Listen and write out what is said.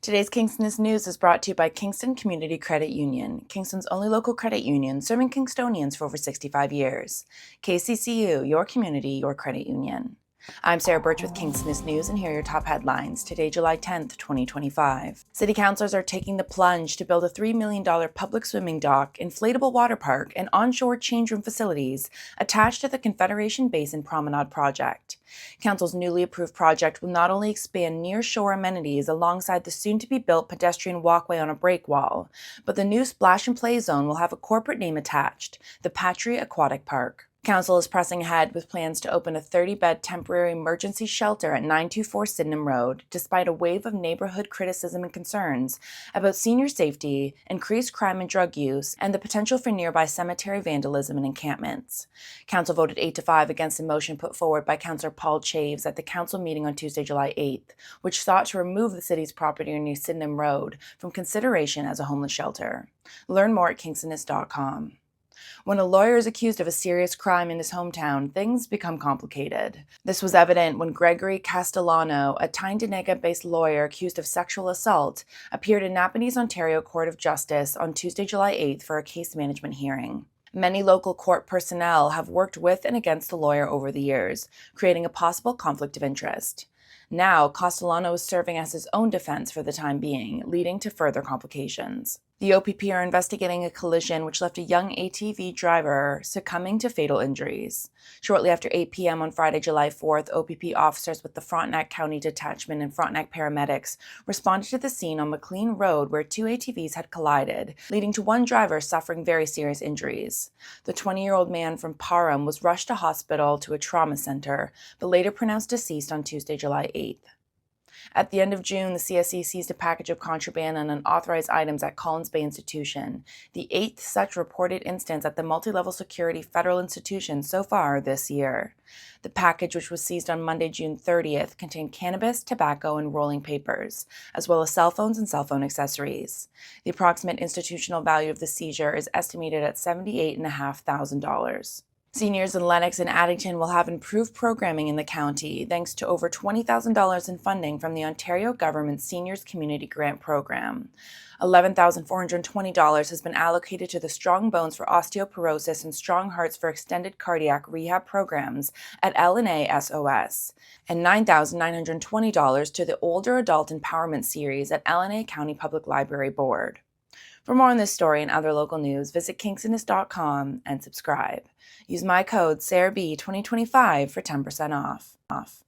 Today's Kingstonist news is brought to you by Kingston Community Credit Union, Kingston's only local credit union serving Kingstonians for over 65 years. KCCU, your community, your credit union. I'm Sarah Burtch with Kingstonist News, and here are your top headlines. Today, July 10th, 2025. City councilors are taking the plunge to build a $3 million public swimming dock, inflatable water park, and onshore change room facilities attached to the Confederation Basin Promenade project. Council's newly approved project will not only expand near-shore amenities alongside the soon-to-be-built pedestrian walkway on a break wall, but the new splash and play zone will have a corporate name attached, the Patry Aquatic Park. Council is pressing ahead with plans to open a 30-bed temporary emergency shelter at 924 Sydenham Road, despite a wave of neighborhood criticism and concerns about senior safety, increased crime and drug use, and the potential for nearby cemetery vandalism and encampments. Council voted 8-5 against a motion put forward by Councillor Paul Chaves at the Council meeting on Tuesday, July 8th, which sought to remove the city's property near Sydenham Road from consideration as a homeless shelter. Learn more at Kingstonist.com. When a lawyer is accused of a serious crime in his hometown, things become complicated. This was evident when Gregory Castellano, a Tyendinaga-based lawyer accused of sexual assault, appeared in Napanese, Ontario Court of Justice on Tuesday, July 8th for a case management hearing. Many local court personnel have worked with and against the lawyer over the years, creating a possible conflict of interest. Now, Castellano is serving as his own defense for the time being, leading to further complications. The OPP are investigating a collision which left a young ATV driver succumbing to fatal injuries. Shortly after 8 p.m. on Friday, July 4th, OPP officers with the Frontenac County Detachment and Frontenac paramedics responded to the scene on McLean Road where two ATVs had collided, leading to one driver suffering very serious injuries. The 20-year-old man from Parham was rushed to hospital to a trauma center, but later pronounced deceased on Tuesday, July 8th. At the end of June, the CSE seized a package of contraband and unauthorized items at Collins Bay Institution, the 8th such reported instance at the multi-level security federal institution so far this year. The package, which was seized on Monday, June 30th, contained cannabis, tobacco, and rolling papers, as well as cell phones and cell phone accessories. The approximate institutional value of the seizure is estimated at $78,500. Seniors in Lennox and Addington will have improved programming in the county thanks to over $20,000 in funding from the Ontario Government's Seniors Community Grant Program. $11,420 has been allocated to the Strong Bones for Osteoporosis and Strong Hearts for Extended Cardiac Rehab programs at L&A SOS, and $9,920 to the Older Adult Empowerment Series at L&A County Public Library Board. For more on this story and other local news, visit Kingstonist.com and subscribe. Use my code SARAHB2025 for 10% off.